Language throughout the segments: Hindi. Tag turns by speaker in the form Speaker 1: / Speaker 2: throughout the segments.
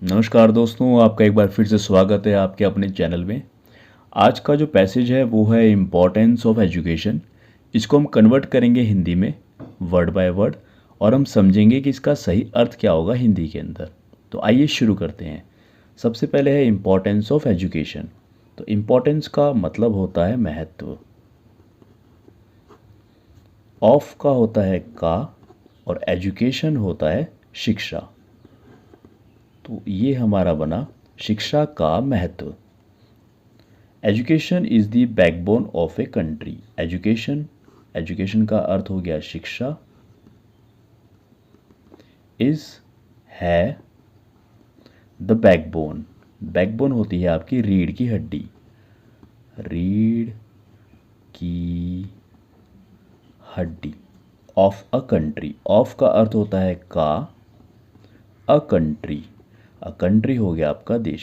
Speaker 1: नमस्कार दोस्तों, आपका एक बार फिर से स्वागत है आपके अपने चैनल में। आज का जो पैसेज है वो है इम्पोर्टेंस ऑफ एजुकेशन। इसको हम कन्वर्ट करेंगे हिंदी में वर्ड बाय वर्ड और हम समझेंगे कि इसका सही अर्थ क्या होगा हिंदी के अंदर। तो आइए शुरू करते हैं। सबसे पहले है इम्पोर्टेंस ऑफ एजुकेशन। तो इम्पोर्टेंस का मतलब होता है महत्व, ऑफ का होता है का और एजुकेशन होता है शिक्षा। तो ये हमारा बना शिक्षा का महत्व। Education is the backbone of a country. Education का अर्थ हो गया शिक्षा। इज़ है द बैकबोन। बैकबोन होती है आपकी रीढ़ की हड्डी। रीढ़ की हड्डी ऑफ अ कंट्री। ऑफ का अर्थ होता है का। अ कंट्री हो गया आपका देश।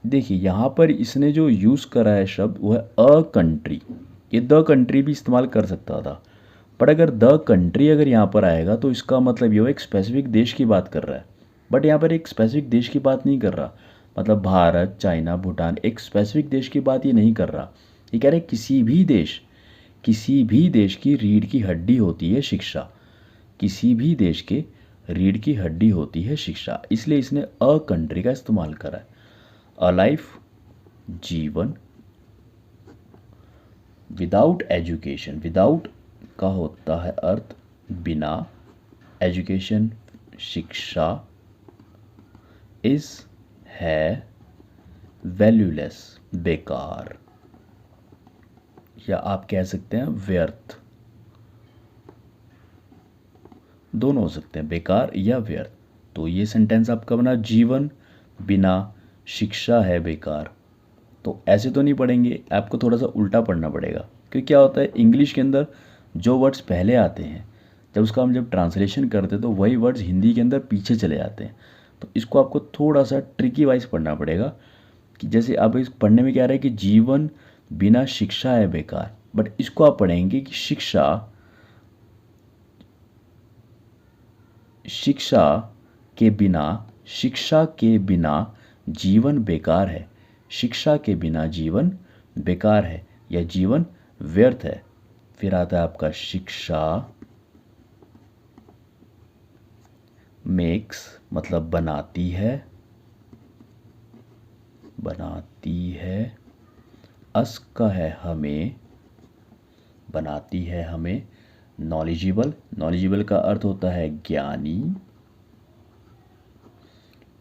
Speaker 1: देखिए यहाँ पर इसने जो यूज़ करा है शब्द वो है अ कंट्री। ये द कंट्री भी इस्तेमाल कर सकता था, बट अगर द कंट्री अगर यहाँ पर आएगा तो इसका मतलब ये वो एक स्पेसिफिक देश की बात कर रहा है। बट यहाँ पर एक स्पेसिफिक देश की बात नहीं कर रहा, मतलब भारत, चाइना, भूटान, एक स्पेसिफिक देश की बात ये नहीं कर रहा। ये कह रहे किसी भी देश की रीढ़ की हड्डी होती है शिक्षा। किसी भी देश के रीढ़ की हड्डी होती है शिक्षा, इसलिए इसने अ कंट्री का इस्तेमाल करा है। अ लाइफ जीवन। विदाउट एजुकेशन, विदाउट का होता है अर्थ बिना, एजुकेशन शिक्षा, इज है वैल्यूलेस बेकार, या आप कह सकते हैं व्यर्थ। दोनों हो सकते हैं, बेकार या व्यर्थ। तो ये सेंटेंस आपका बना जीवन बिना शिक्षा है बेकार। तो ऐसे तो नहीं पढ़ेंगे, आपको थोड़ा सा उल्टा पढ़ना पड़ेगा, क्योंकि क्या होता है इंग्लिश के अंदर जो वर्ड्स पहले आते हैं जब उसका हम जब ट्रांसलेशन करते हैं तो वही वर्ड्स हिंदी के अंदर पीछे चले जाते हैं। तो इसको आपको थोड़ा सा ट्रिकी वाइज पढ़ना पड़ेगा कि जैसे अब इस पढ़ने में क्या रहा है कि जीवन बिना शिक्षा है बेकार, बट इसको आप पढ़ेंगे कि शिक्षा शिक्षा के बिना जीवन बेकार है। शिक्षा के बिना जीवन बेकार है या जीवन व्यर्थ है। फिर आता है आपका शिक्षा मेक्स, मतलब बनाती है। अस का है हमें, बनाती है हमें। नॉलेजेबल का अर्थ होता है ज्ञानी।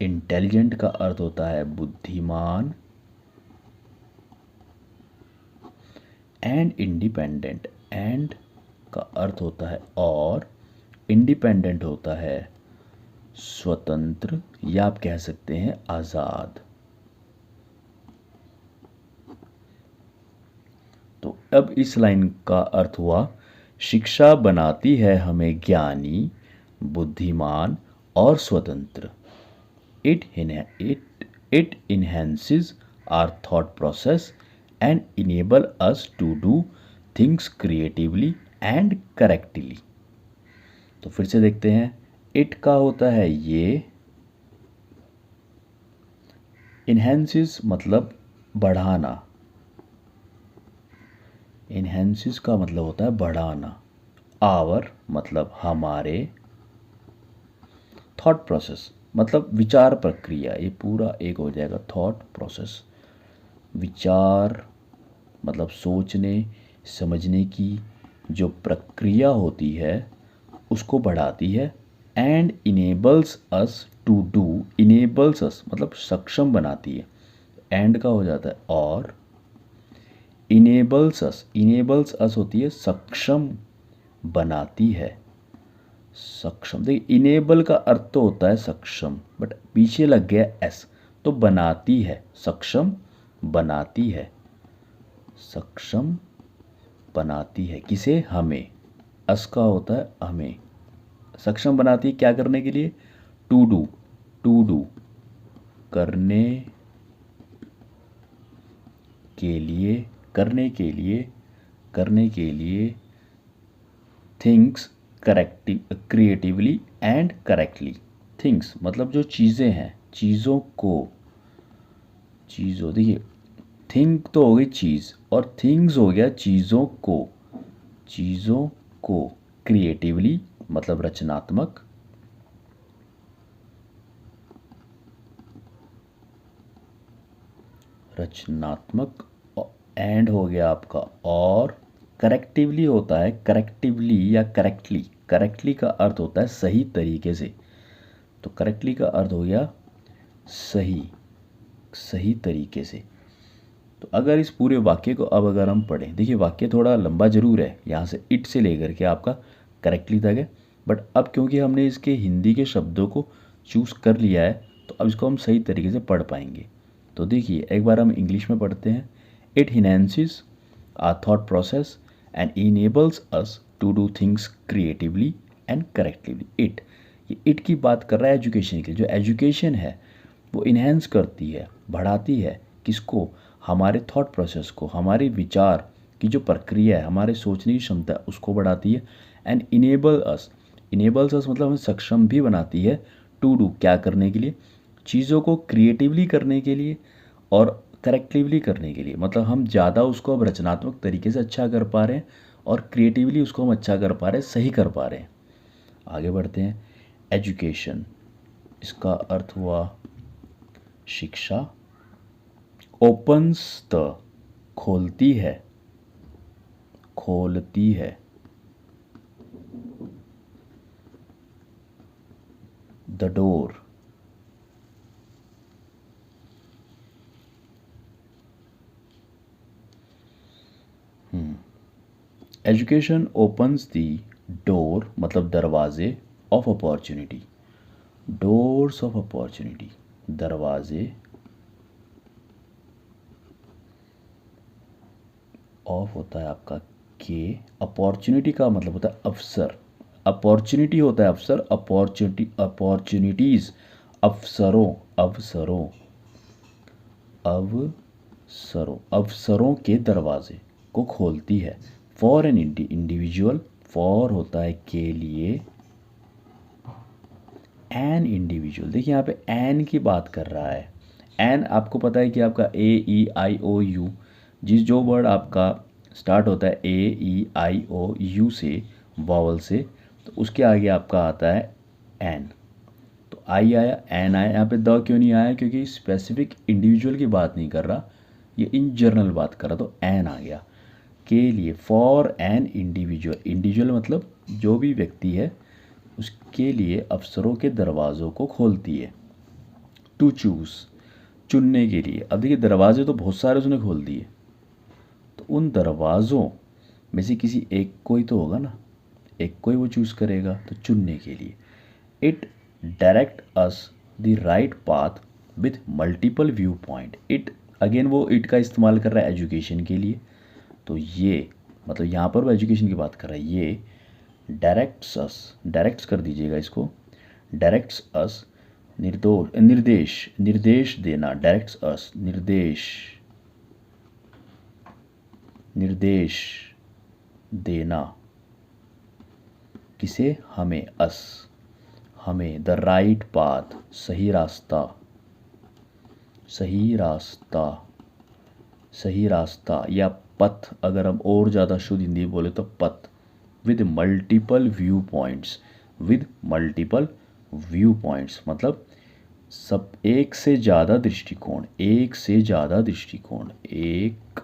Speaker 1: इंटेलिजेंट का अर्थ होता है बुद्धिमान। एंड इंडिपेंडेंट, एंड का अर्थ होता है और, इंडिपेंडेंट होता है स्वतंत्र, या आप कह सकते हैं आज़ाद। तो अब इस लाइन का अर्थ हुआ शिक्षा बनाती है हमें ज्ञानी, बुद्धिमान और स्वतंत्र। It enhances our thought process and enable us to do things creatively and correctly। तो फिर से देखते हैं, इट का होता है ये, इन्हेंसिस मतलब बढ़ाना। इन्हेंसिस का मतलब होता है बढ़ाना। आवर मतलब हमारे। थॉट प्रोसेस मतलब विचार प्रक्रिया। ये पूरा एक हो जाएगा थॉट प्रोसेस। विचार मतलब सोचने समझने की जो प्रक्रिया होती है उसको बढ़ाती है। And enables us to do, enables us मतलब सक्षम बनाती है। एंड का हो जाता है और, इनेबल्स अस होती है सक्षम बनाती है। सक्षम, देखिए इनेबल का अर्थ तो होता है सक्षम, बट पीछे लग गया एस, तो बनाती है, सक्षम बनाती है। सक्षम बनाती है किसे, हमें। अस का होता है हमें। सक्षम बनाती है क्या करने के लिए, टू डू करने के लिए things creatively and correctly. Things मतलब जो चीज़ें हैं, चीज़ों को, चीज़ों, देखिए थिंक तो हो गई चीज़ और थिंग्स हो गया चीज़ों को, चीज़ों को क्रिएटिवली मतलब रचनात्मक, रचनात्मक, एंड हो गया आपका, और करेक्टिवली होता है, करेक्टिवली या करेक्टली, करेक्टली का अर्थ होता है सही तरीके से, तो करेक्टली का अर्थ हो गया सही, सही तरीके से। तो अगर इस पूरे वाक्य को अब अगर हम पढ़ें, देखिए वाक्य थोड़ा लंबा जरूर है, यहाँ से इट से लेकर के आपका करेक्टली तक है, बट अब क्योंकि हमने इसके हिंदी के शब्दों को चूज़ कर लिया है तो अब इसको हम सही तरीके से पढ़ पाएंगे। तो देखिए एक बार हम इंग्लिश में पढ़ते हैं। It enhances our thought process and enables us to do things creatively and correctively. It, ये इट की बात कर रहा है एजुकेशन की। जो एजुकेशन है वो इन्हेंस करती है, बढ़ाती है किसको, हमारे थॉट प्रोसेस को, हमारे विचार की जो प्रक्रिया है, हमारे सोचने की क्षमता है उसको बढ़ाती है। एंड इनेबल्स अस मतलब हमें सक्षम भी बनाती है टू डू, क्या करने के लिए, चीज़ों को क्रिएटिवली करने के लिए और करेक्टिवली करने के लिए, मतलब हम ज़्यादा उसको अब रचनात्मक तरीके से अच्छा कर पा रहे हैं और क्रिएटिवली उसको हम अच्छा कर पा रहे हैं, सही कर पा रहे हैं। आगे बढ़ते हैं। एजुकेशन, इसका अर्थ हुआ शिक्षा। ओपन्स द, खोलती है, खोलती है, the door, education opens the door मतलब दरवाजे of opportunity, doors of opportunity, दरवाजे ऑफ होता है आपका के, अपॉर्चुनिटी का मतलब होता है अवसर, अपॉर्चुनिटी होता है अवसर, अपॉर्चुनिटी, अपॉर्चुनिटीज, अवसरों, अवसरों, अवसरों, अवसरों के दरवाजे को खोलती है। फॉर एन इंडिविजुअल, फॉर होता है के लिए, एन इंडिविजुअल, देखिए यहाँ पे एन की बात कर रहा है। एन आपको पता है कि आपका AEIOU, जिस जो वर्ड आपका स्टार्ट होता है AEIOU से, वॉवल से, तो उसके आगे आपका आता है एन। तो आई आया, एन आया, यहाँ पे द क्यों नहीं आया, क्योंकि स्पेसिफिक इंडिविजुअल की बात नहीं कर रहा, ये इन जनरल बात कर रहा, तो एन आ गया के लिए। फॉर एन इंडिविजुअल, इंडिविजुअल मतलब जो भी व्यक्ति है उसके लिए अवसरों के दरवाज़ों को खोलती है। टू चूज़, चुनने के लिए। अब देखिए दरवाजे तो बहुत सारे उसने खोल दिए, तो उन दरवाज़ों में से किसी एक को ही तो होगा ना, एक को ही वो चूज़ करेगा, तो चुनने के लिए। It direct us the right path with multiple view point. It, again वो इट का इस्तेमाल कर रहा है एजुकेशन के लिए, तो ये मतलब यहाँ पर वो एजुकेशन की बात कर रहा है। ये डायरेक्ट्स अस, डायरेक्ट्स कर दीजिएगा इसको, डायरेक्ट्स अस, निर्देश, निर्देश देना, डायरेक्ट्स अस, निर्देश, निर्देश देना, किसे, हमें, अस, हमें, द राइट पाथ, सही रास्ता, सही रास्ता, सही रास्ता या पथ, अगर हम और ज़्यादा शुद्ध हिंदी बोले तो पथ, with multiple view points, with multiple view points मतलब सब, एक से ज़्यादा दृष्टिकोण, एक से ज़्यादा दृष्टिकोण, एक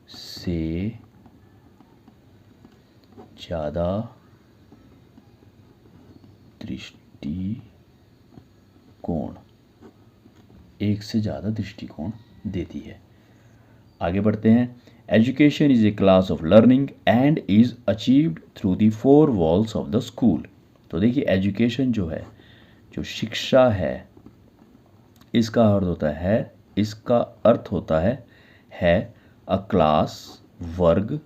Speaker 1: से ज़्यादा दृष्टिकोण, एक से ज़्यादा दृष्टिकोण देती है। आगे बढ़ते हैं। Education is a class of learning and is achieved through the four walls of the school. तो देखिए एजुकेशन जो है, जो शिक्षा है, इसका अर्थ होता है, इसका अर्थ होता है अ क्लास, वर्ग,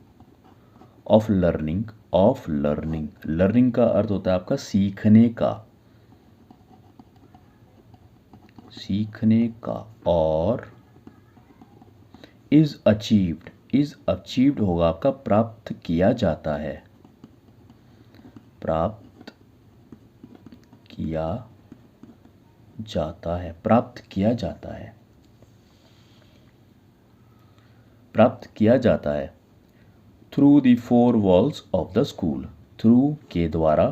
Speaker 1: of learning, of learning, learning का अर्थ होता है आपका सीखने का, सीखने का, और इज अचीव्ड, इज अचीव्ड होगा आपका प्राप्त किया जाता है, प्राप्त किया जाता है, प्राप्त किया जाता है, प्राप्त किया जाता है। Through the four walls of the school, through के द्वारा,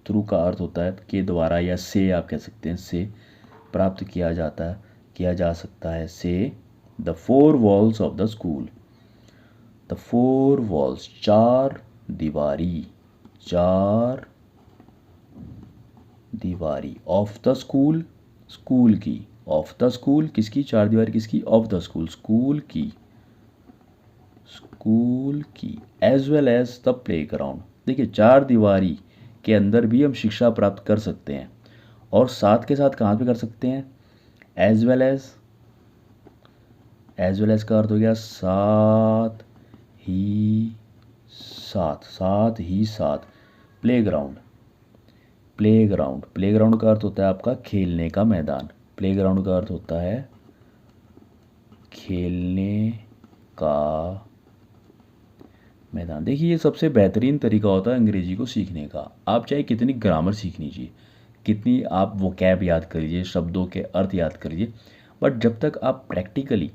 Speaker 1: थ्रू का अर्थ होता है के द्वारा या से आप कह सकते हैं, से प्राप्त किया जाता है, किया जा सकता है, say the four walls of the school, the four walls चार दीवारी, चार दीवारी ऑफ द स्कूल, स्कूल की, ऑफ द स्कूल किसकी, चार दीवारी किसकी, ऑफ द स्कूल स्कूल की, स्कूल की, as well as the playground. देखिए चार दीवारी के अंदर भी हम शिक्षा प्राप्त कर सकते हैं और साथ के साथ कहाँ पे कर सकते हैं, as well as, as well as का अर्थ हो गया साथ ही साथ, साथ ही साथ, play ground, play ground, play ground का अर्थ होता है आपका खेलने का मैदान, प्ले ग्राउंड का अर्थ होता है खेलने का मैदान। देखिए ये सबसे बेहतरीन तरीका होता है अंग्रेजी को सीखने का। आप चाहे कितनी ग्रामर सीख लीजिए, कितनी आप वोकैब याद कर लीजिए, शब्दों के अर्थ याद कर लीजिए, बट जब तक आप प्रैक्टिकली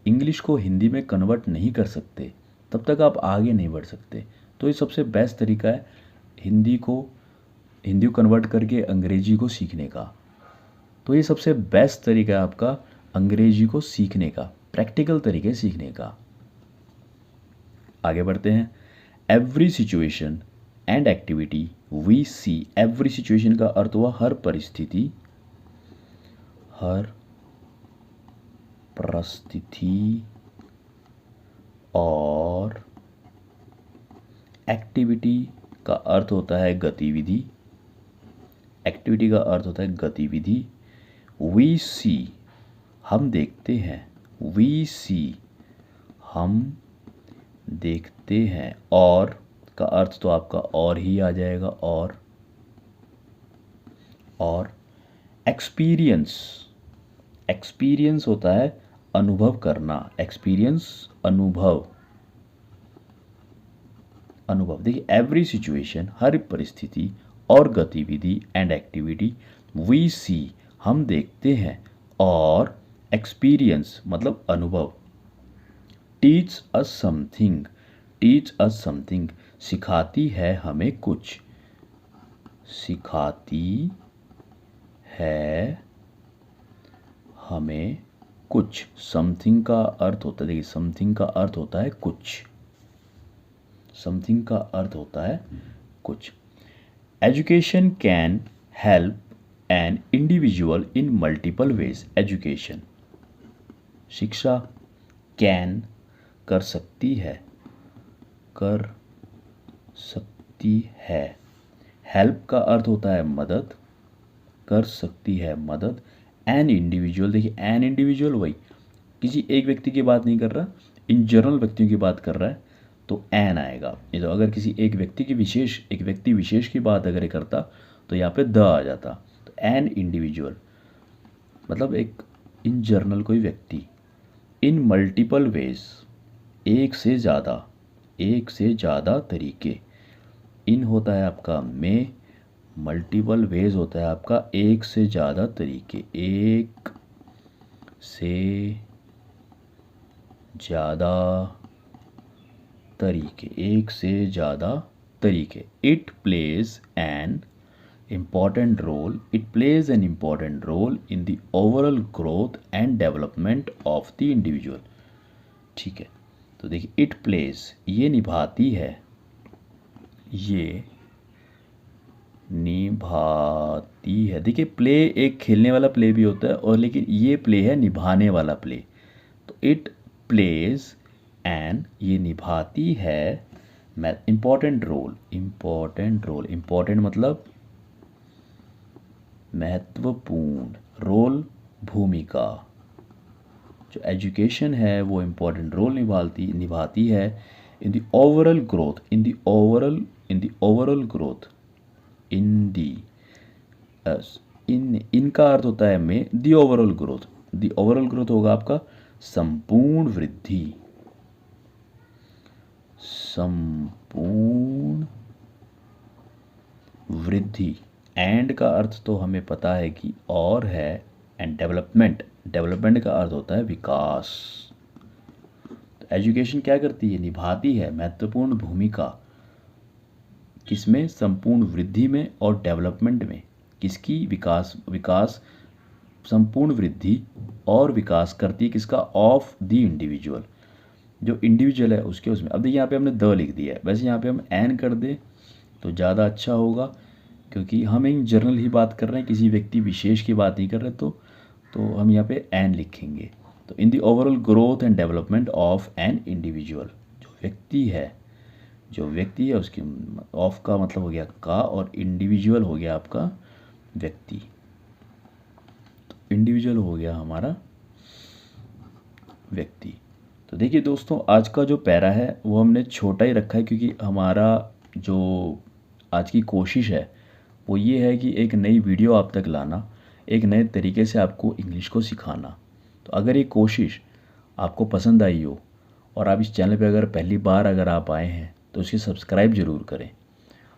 Speaker 1: इंग्लिश को हिंदी में कन्वर्ट नहीं कर सकते तब तक आप आगे नहीं बढ़ सकते। तो ये सबसे बेस्ट तरीका है हिंदी को कन्वर्ट करके अंग्रेजी को सीखने का। तो ये सबसे बेस्ट तरीका है आपका अंग्रेजी को सीखने का, प्रैक्टिकल तरीके सीखने का। आगे बढ़ते हैं। Every situation and activity we see, every situation का अर्थ हुआ हर परिस्थिति, हर परिस्थिति, और एक्टिविटी का अर्थ होता है गतिविधि, एक्टिविटी का अर्थ होता है गतिविधि। वी सी हम देखते हैं, वी सी हम देखते हैं, और का अर्थ तो आपका और ही आ जाएगा, और एक्सपीरियंस, एक्सपीरियंस होता है अनुभव करना, एक्सपीरियंस अनुभव, अनुभव। देखिए एवरी सिचुएशन हर परिस्थिति और गतिविधि एंड एक्टिविटी वी सी हम देखते हैं, और एक्सपीरियंस मतलब अनुभव, teach us something, teach us something सिखाती है हमें कुछ, सिखाती है हमें कुछ। समथिंग का अर्थ होता है, देखिए समथिंग का अर्थ होता है कुछ, समथिंग का अर्थ होता है कुछ। Education can help an individual in multiple ways, education शिक्षा कैन कर सकती है, कर सकती है, हेल्प का अर्थ होता है मदद, कर सकती है मदद, एन इंडिविजुअल, देखिए एन इंडिविजुअल वही किसी एक व्यक्ति की बात नहीं कर रहा, इन जनरल व्यक्तियों की बात कर रहा है, तो एन आएगा। ये तो अगर किसी एक व्यक्ति की विशेष, एक व्यक्ति विशेष की बात अगर करता तो यहाँ पे द आ जाता। तो एन इंडिविजुअल मतलब एक इन जनरल कोई व्यक्ति, इन मल्टीपल वेज एक से ज़्यादा, एक से ज़्यादा तरीके, इन होता है आपका में, मल्टीपल वेज होता है आपका एक से ज़्यादा तरीके, एक से ज़्यादा तरीके, एक से ज़्यादा तरीके। It plays an important role, it plays an important role in the overall growth and development of the individual. ठीक है, तो देखिए इट प्लेज ये निभाती है, ये निभाती है। देखिए प्ले एक खेलने वाला प्ले भी होता है, और लेकिन ये प्ले है निभाने वाला प्ले। तो इट प्लेज एन ये निभाती है important role, important role, important मतलब महत्वपूर्ण, रोल भूमिका। जो एजुकेशन है वो इम्पॉर्टेंट रोल निभाती है in the overall growth, in the overall growth, in the इनका अर्थ होता है में, the overall growth, the overall growth होगा आपका संपूर्ण वृद्धि, संपूर्ण वृद्धि एंड का अर्थ तो हमें पता है कि और है, एंड डेवलपमेंट, डेवलपमेंट का अर्थ होता है विकास। तो एजुकेशन क्या करती है, निभाती है महत्वपूर्ण भूमिका, किसमें, संपूर्ण वृद्धि में और डेवलपमेंट में। किसकी, विकास संपूर्ण वृद्धि और विकास करती है किसका, ऑफ द इंडिविजुअल, जो इंडिविजुअल है उसके उसमें। अब देखिए यहाँ पे हमने द लिख दिया है, वैसे यहाँ पे हम एन कर दें तो ज़्यादा अच्छा होगा, क्योंकि हम एक जनरल ही बात कर रहे हैं, किसी व्यक्ति विशेष की बात नहीं कर रहे, तो हम यहाँ पे एन लिखेंगे। तो इन the overall growth and development of an individual, जो व्यक्ति है उसकी, ऑफ का मतलब हो गया का, और इंडिविजुअल हो गया आपका व्यक्ति। तो इंडिविजुअल हो गया हमारा व्यक्ति। तो देखिए दोस्तों, आज का जो पैरा है वो हमने छोटा ही रखा है, क्योंकि हमारा जो आज की कोशिश है वो ये है कि एक नई वीडियो आप तक लाना, एक नए तरीके से आपको इंग्लिश को सिखाना। तो अगर ये कोशिश आपको पसंद आई हो, और आप इस चैनल पे अगर पहली बार अगर आप आए हैं, तो इसे सब्सक्राइब ज़रूर करें,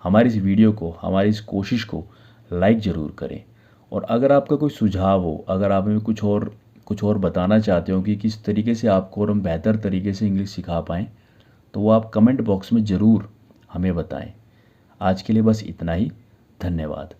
Speaker 1: हमारी इस वीडियो को, हमारी इस कोशिश को लाइक ज़रूर करें। और अगर आपका कोई सुझाव हो, अगर आप हमें कुछ और बताना चाहते हो कि किस तरीके से आपको और हम बेहतर तरीके से इंग्लिश सिखा पाएँ, तो वो आप कमेंट बॉक्स में ज़रूर हमें बताएं। आज के लिए बस इतना ही, धन्यवाद।